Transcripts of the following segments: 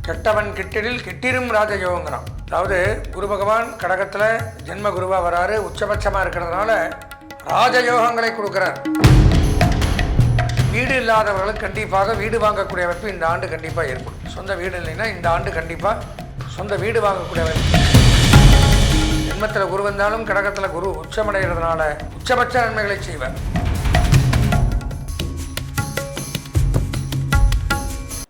கெட்டவன் கிட்டிடில் கிட்டிரும் ராஜயோகங்கிறான். அதாவது குரு பகவான் கடகத்தில் ஜென்ம குருவாக வராரு, உச்சபட்சமாக இருக்கிறதுனால ராஜயோகங்களை கொடுக்குறார். வீடு இல்லாதவர்களுக்கு கண்டிப்பாக வீடு வாங்கக்கூடிய அமைப்பு இந்த ஆண்டு கண்டிப்பாக ஏற்படும். சொந்த வீடு இல்லைன்னா இந்த ஆண்டு கண்டிப்பாக சொந்த வீடு வாங்கக்கூடிய அமைப்பு. ஜென்மத்தில் குரு வந்தாலும் கடகத்தில் குரு உச்சமடைகிறதுனால உச்சபட்ச நன்மைகளை செய்வார்.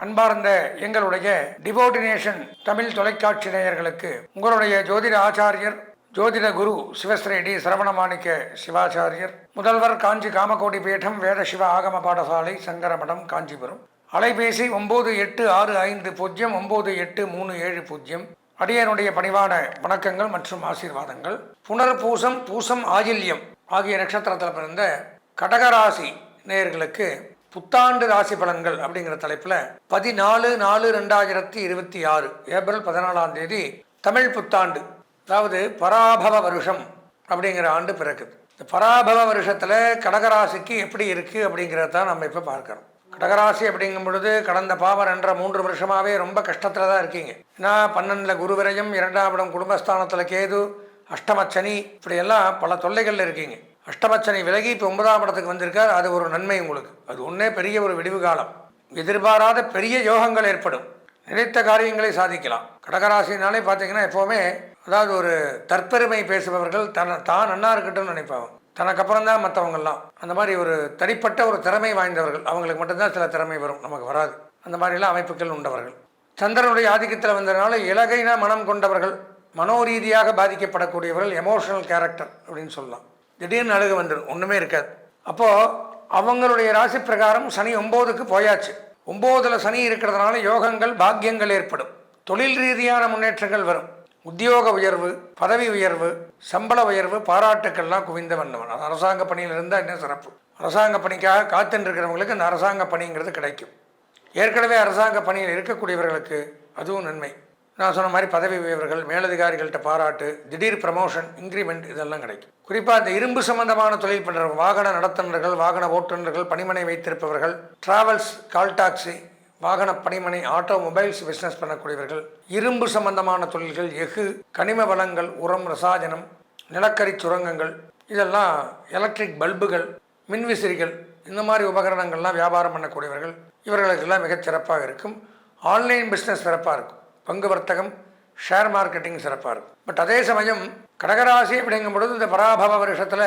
அன்பார்ந்த எங்களுடைய டிவோட்டினேஷன் தமிழ் தொலைக்காட்சி நேயர்களுக்கு உங்களுடைய ஜோதிட ஆச்சாரியர் ஜோதிட குரு சிவஸ்ரீ சரவணமாணிக்க சிவாச்சாரியர், முதல்வர் காஞ்சி காமகோடி பீடம் வேத சிவ ஆகம பாடசாலை சங்கரமடம் காஞ்சிபுரம். அலைபேசி 98609837. அடியனுடைய பணிவான வணக்கங்கள் மற்றும் ஆசீர்வாதங்கள். புனர்பூசம் பூசம் ஆயில்யம் ஆகிய நட்சத்திரத்தில் பிறந்த கடகராசி நேயர்களுக்கு புத்தாண்டு ராசி பலன்கள் அப்படிங்கிற தலைப்பில் 14/4/2026 ஏப்ரல் 14 தமிழ் புத்தாண்டு, அதாவது பராபவ வருஷம் அப்படிங்கிற ஆண்டு பிறக்குது. இந்த பராபவ வருஷத்தில் கடகராசிக்கு எப்படி இருக்குது அப்படிங்கிறத தான் நம்ம இப்போ பார்க்குறோம். கடகராசி அப்படிங்கும் பொழுது கடந்த பாவர் என்ற 3 வருஷமாகவே ரொம்ப கஷ்டத்தில் தான் இருக்கீங்க. ஏன்னா 12 குரு விரயம், 2ஆம் இடம் குடும்பஸ்தானத்தில் கேது, அஷ்டமச்சனி, இப்படியெல்லாம் பல தொல்லைகள் இருக்கீங்க. அஷ்டமச்சனி விலகி இப்போ 9ஆம் இடத்துக்கு வந்திருக்கார். அது ஒரு நன்மை உங்களுக்கு. அது ஒன்றே பெரிய ஒரு விடிவு காலம். எதிர்பாராத பெரிய யோகங்கள் ஏற்படும். நினைத்த காரியங்களை சாதிக்கலாம். கடகராசினாலே பார்த்தீங்கன்னா எப்போவுமே அதாவது ஒரு தற்பெருமை பேசுபவர்கள், தான் நன்னா இருக்கட்டும்னு நினைப்பாங்க. தனக்கப்புறம் தான் மற்றவங்கள்லாம். அந்த மாதிரி ஒரு தனிப்பட்ட ஒரு திறமை வாய்ந்தவர்கள். அவங்களுக்கு மட்டும்தான் சில திறமை வரும், நமக்கு வராது. அந்த மாதிரிலாம் அமைப்புகள் உண்டவர்கள். சந்திரனுடைய ஆதிக்கத்தில் வந்ததுனால இலகைன மனம் கொண்டவர்கள், மனோரீதியாக பாதிக்கப்படக்கூடியவர்கள், எமோஷனல் கேரக்டர் அப்படின்னு சொல்லலாம். திடீர்னு அழுக வந்துடும், ஒன்றுமே இருக்காது. அப்போது அவங்களுடைய ராசி பிரகாரம் சனி 9க்கு போயாச்சு. 9ல் சனி இருக்கிறதுனால யோகங்கள் பாக்கியங்கள் ஏற்படும். தொழில் ரீதியான முன்னேற்றங்கள் வரும். உத்தியோக உயர்வு, பதவி உயர்வு, சம்பள உயர்வு, பாராட்டுக்கள்லாம் குவிந்த வண்ணவன். அது அரசாங்க பணியில் இருந்தால் என்ன சிறப்பு. அரசாங்க பணிக்காக காத்துன்னு இருக்கிறவங்களுக்கு அந்த அரசாங்க பணிங்கிறது கிடைக்கும். ஏற்கனவே அரசாங்க பணியில் இருக்கக்கூடியவர்களுக்கு அதுவும் நன்மை. நான் சொன்ன மாதிரி பதவி உயர்வுகள், மேலதிகாரிகள்கிட்ட பாராட்டு, திடீர் ப்ரமோஷன், இன்க்ரிமெண்ட் இதெல்லாம் கிடைக்கும். குறிப்பாக இந்த இரும்பு சம்பந்தமான தொழில் பண்ணுறவங்க, வாகன நடத்துனர்கள், வாகன ஓட்டுநர்கள், பணிமனை வைத்திருப்பவர்கள், டிராவல்ஸ், கால் டாக்ஸி, வாகன பணிமனை, ஆட்டோமொபைல்ஸ் பிஸ்னஸ் பண்ணக்கூடியவர்கள், இரும்பு சம்பந்தமான தொழில்கள், எஃகு, கனிம வளங்கள், உரம், ரசாயனம், நிலக்கரி சுரங்கங்கள், இதெல்லாம் எலக்ட்ரிக் பல்புகள், மின்விசிறிகள், இந்த மாதிரி உபகரணங்கள்லாம் வியாபாரம் பண்ணக்கூடியவர்கள், இவர்களுக்கெல்லாம் மிகச் சிறப்பாக இருக்கும். ஆன்லைன் பிஸ்னஸ் சிறப்பாக இருக்கும். பங்கு வர்த்தகம், ஷேர் மார்க்கெட்டிங் சிறப்பாக இருக்கும். பட் அதே சமயம் கடகராசி அப்படிங்கும் பொழுது இந்த பராபவ வருஷத்தில்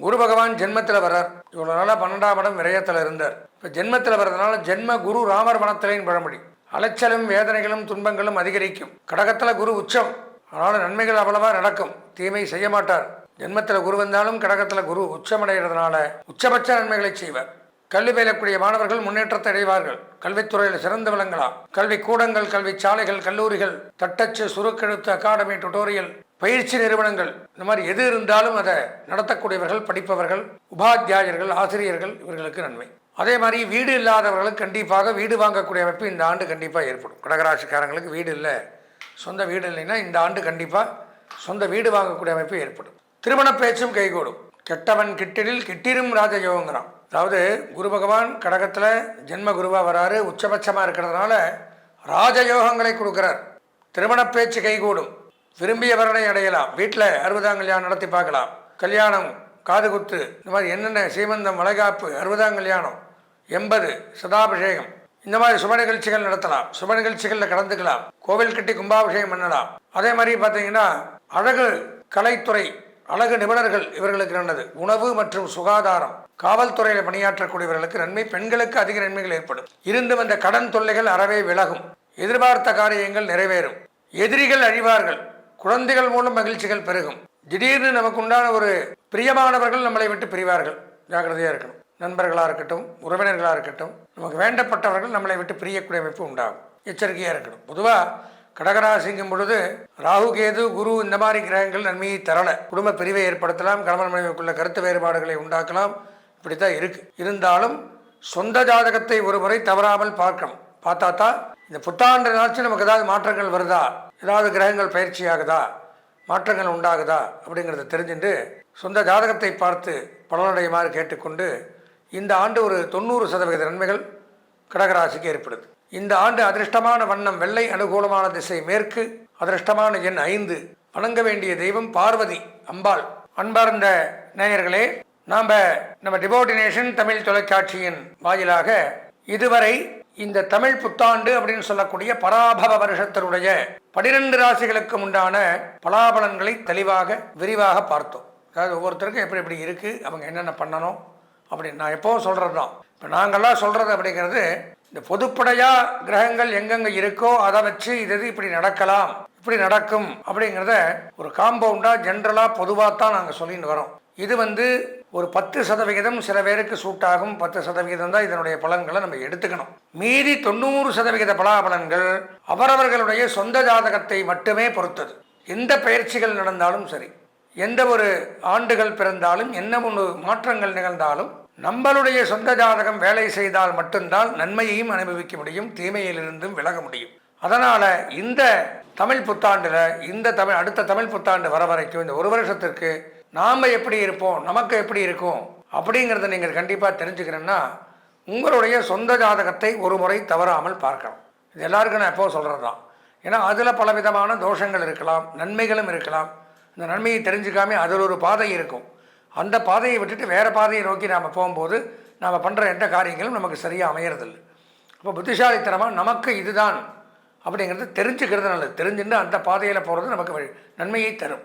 குரு பகவான் ஜென்மத்தில் வர்றார். இவ்வளோ நாளாக 12ஆம் இடம் விரயத்தில் இருந்தார். இப்போ ஜென்மத்தில் வர்றதுனால ஜென்ம குரு ராமர் வனத்திலேன்னு பழமொழி. அலைச்சலும் வேதனைகளும் துன்பங்களும் அதிகரிக்கும். கடகத்தில் குரு உச்சம், அதனால் நன்மைகள் அவ்வளவா நடக்கும், தீமை செய்ய மாட்டார். ஜென்மத்தில் குரு வந்தாலும் கடகத்தில் குரு உச்சமடைகிறதுனால உச்சபட்ச நன்மைகளை செய்வார். கல்வி பயிலக்கூடிய மாணவர்கள் முன்னேற்றத்தை அடைவார்கள். கல்வித்துறையில் சிறந்து விளங்கலாம். கல்வி கூடங்கள், கல்வி சாலைகள், கல்லூரிகள், தட்டச்சு, சுருக்கெழுத்து அகாடமி, டுட்டோரியல், பயிற்சி நிறுவனங்கள், இந்த மாதிரி எது இருந்தாலும் அதை நடத்தக்கூடியவர்கள், படிப்பவர்கள், உபாத்தியாயர்கள், ஆசிரியர்கள், இவர்களுக்கு நன்மை. அதே மாதிரி வீடு இல்லாதவர்களுக்கு கண்டிப்பாக வீடு வாங்கக்கூடிய அமைப்பு இந்த ஆண்டு கண்டிப்பாக ஏற்படும். கடகராசிக்காரங்களுக்கு வீடு இல்லை, சொந்த வீடு இல்லைன்னா இந்த ஆண்டு கண்டிப்பாக சொந்த வீடு வாங்கக்கூடிய அமைப்பு ஏற்படும். திருமண பேச்சும் கைகூடும். கெட்டவன் கிட்டிடில் கிட்டிரும் ராஜயோகங்கிறான். அதாவது குரு பகவான் கடகத்தில் ஜென்ம குருவாக வராரு, உச்சபட்சமாக இருக்கிறதுனால ராஜயோகங்களை கொடுக்குறார். திருமண பேச்சு கைகூடும். விரும்பிய வரனை அடையலாம். வீட்டில் 60ஆம் கல்யாணம் நடத்தி பார்க்கலாம். கல்யாணம், காது குத்து, இந்த மாதிரி என்னென்ன சீமந்தம், வளைகாப்பு, 60ஆம் கல்யாணம், 80 சதாபிஷேகம், இந்த மாதிரி சுப நிகழ்ச்சிகள் நடத்தலாம். சுப நிகழ்ச்சிகளில் கலந்துக்கலாம். கோவில் கட்டி கும்பாபிஷேகம் பண்ணலாம். அதே மாதிரி பார்த்தீங்கன்னா அழகு கலைத்துறை, அழகு நிபுணர்கள், இவர்களுக்கு நல்லது. உணவு மற்றும் சுகாதாரம், காவல்துறையில் பணியாற்றக்கூடியவர்களுக்கு நன்மை. பெண்களுக்கு அதிக நன்மைகள் ஏற்படும். இருந்து வந்த கடன் தொல்லைகள் அறவே விலகும். எதிர்பார்த்த காரியங்கள் நிறைவேறும். எதிரிகள் அழிவார்கள். குழந்தைகள் மூலம் மகிழ்ச்சிகள் பெருகும். திடீர்னு நமக்கு உண்டான ஒரு பிரியமானவர்கள் நம்மளை விட்டு பிரிவார்கள். ஜாக்கிரதையாக இருக்கணும். நண்பர்களாக இருக்கட்டும், உறவினர்களாக இருக்கட்டும், நமக்கு வேண்டப்பட்டவர்கள் நம்மளை விட்டு பிரியக்கூடிய அமைப்பு உண்டாகும். எச்சரிக்கையாக இருக்கணும். பொதுவாக கடகராசிங்கும் பொழுது ராகு, கேது, குரு இந்த மாதிரி கிரகங்கள் நன்மையை தரலை. குடும்ப பிரிவை ஏற்படுத்தலாம். கணவன் மனைவிக்குள்ள கருத்து வேறுபாடுகளை உண்டாக்கலாம். இப்படித்தான் இருக்கு. இருந்தாலும் சொந்த ஜாதகத்தை ஒரு முறை தவறாமல் பார்க்கணும். பார்த்தா தான் இந்த புத்தாண்டு நாட்சி நமக்கு ஏதாவது மாற்றங்கள் வருதா, ஏதாவது கிரகங்கள் பயிற்சி ஆகுதா, மாற்றங்கள் உண்டாகுதா அப்படிங்கிறத தெரிஞ்சுட்டு சொந்த ஜாதகத்தை பார்த்து பலனடையுமாறு கேட்டுக்கொண்டு இந்த ஆண்டு ஒரு 90% நன்மைகள் கடகராசிக்கு ஏற்படுது. இந்த ஆண்டு அதிர்ஷ்டமான வண்ணம் வெள்ளை, அனுகூலமான திசை மேற்கு, அதிர்ஷ்டமான எண் 5, வணங்க வேண்டிய தெய்வம் பார்வதி அம்பாள். அன்பார்ந்த நேயர்களே, நம்ம டிவோட்டினேஷன் தமிழ் தொலைக்காட்சியின் வாயிலாக இதுவரை இந்த தமிழ் புத்தாண்டு அப்படின்னு சொல்லக்கூடிய பராபவ வருஷத்தினுடைய 12 ராசிகளுக்கு உண்டான பலாபலன்களை தெளிவாக விரிவாக பார்த்தோம். அதாவது ஒவ்வொருத்தருக்கும் எப்படி எப்படி இருக்கு, அவங்க என்னென்ன பண்ணணும் அப்படின்னு நான் எப்பவும் சொல்றது தான். இப்போ நாங்கள்லாம் சொல்றது அப்படிங்கிறது இந்த பொதுப்படையா கிரகங்கள் எங்கெங்க இருக்கோ அதை வச்சு இது இப்படி நடக்கலாம், இப்படி நடக்கும் அப்படிங்கிறத ஒரு காம்பவுண்டா ஜென்ரலா பொதுவாக தான் நாங்கள் சொல்லிட்டு வரோம். இது ஒரு 10% சில பேருக்கு சூட் ஆகும், 10% தான் இதனுடைய பலன்களை நம்ம எடுத்துக்கணும். மீதி 90% பலாபலன்கள் அவரவர்களுடைய சொந்த ஜாதகத்தை மட்டுமே பொறுத்தது. எந்த பயிற்சிகள் நடந்தாலும் சரி, எந்த ஒரு ஆண்டுகள் பிறந்தாலும், என்ன ஒன்று மாற்றங்கள் நிகழ்ந்தாலும் நம்மளுடைய சொந்த ஜாதகம் வேலை செய்தால் மட்டும்தான் நன்மையையும் அனுபவிக்க முடியும், தீமையிலிருந்தும் விலக முடியும். அதனால இந்த தமிழ் புத்தாண்டுல அடுத்த தமிழ் புத்தாண்டு வர வரைக்கும் இந்த ஒரு வருஷத்திற்கு நாம எப்படி இருப்போம், நமக்கு எப்படி இருக்கும் அப்படிங்கிறத நீங்கள் கண்டிப்பாக தெரிஞ்சுக்கிறேன்னா உங்களுடைய சொந்த ஜாதகத்தை ஒரு முறை தவறாமல் பார்க்கணும். இது எல்லாருக்கும் நான் எப்போ சொல்கிறது தான். ஏன்னா அதில் பலவிதமான தோஷங்கள் இருக்கலாம், நன்மைகளும் இருக்கலாம். இந்த நன்மையை தெரிஞ்சுக்காம அதில் ஒரு பாதை இருக்கும். அந்த பாதையை விட்டுட்டு வேறு பாதையை நோக்கி நாம் போகும்போது நாம் பண்ணுற எந்த காரியங்களும் நமக்கு சரியாக அமையறதில்லை. அப்போ புத்திசாலித்தனமாக நமக்கு இதுதான் அப்படிங்கிறது தெரிஞ்சுக்கிறது நல்லது. தெரிஞ்சுட்டு அந்த பாதையில் போகிறது நமக்கு நன்மையை தரும்.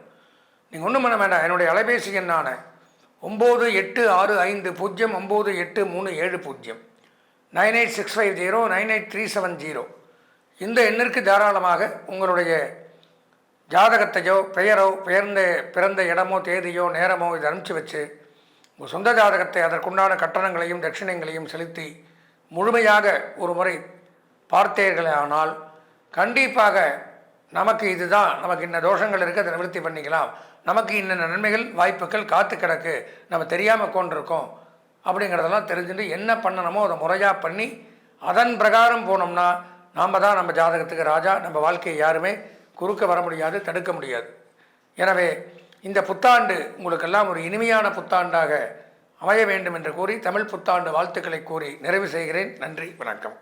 நீங்கள் ஒன்றும் பண்ண வேண்டாம். என்னுடைய அலைபேசி எண்ணான 9865098370 98650 98370 இந்த எண்ணிற்கு தாராளமாக உங்களுடைய ஜாதகத்தையோ பெயரோ பிறந்த இடமோ தேதியோ நேரமோ இதை அனுப்பிச்சி வச்சு உங்கள் சொந்த ஜாதகத்தை அதற்குண்டான கட்டணங்களையும் தட்சிணங்களையும் செலுத்தி முழுமையாக ஒரு முறை பார்த்தீர்களே ஆனால் கண்டிப்பாக நமக்கு இதுதான், நமக்கு இன்ன தோஷங்கள் இருக்குது, அதை நிவர்த்தி பண்ணிக்கலாம், நமக்கு இன்னென்ன நன்மைகள் வாய்ப்புகள் காத்து கிடக்கு, நம்ம தெரியாமல் கொண்டிருக்கோம் அப்படிங்கிறதெல்லாம் தெரிஞ்சுட்டு என்ன பண்ணணுமோ அதை முறையாக பண்ணி அதன் பிரகாரம் போனோம்னா நாம் தான் நம்ம ஜாதகத்துக்கு ராஜா. நம்ம வாழ்க்கையை யாருமே குறுக்க வர முடியாது, தடுக்க முடியாது. எனவே இந்த புத்தாண்டு உங்களுக்கெல்லாம் ஒரு இனிமையான புத்தாண்டாக அமைய வேண்டும் என்று கூறி தமிழ் புத்தாண்டு வாழ்த்துக்களை கூறி நிறைவு செய்கிறேன். நன்றி, வணக்கம்.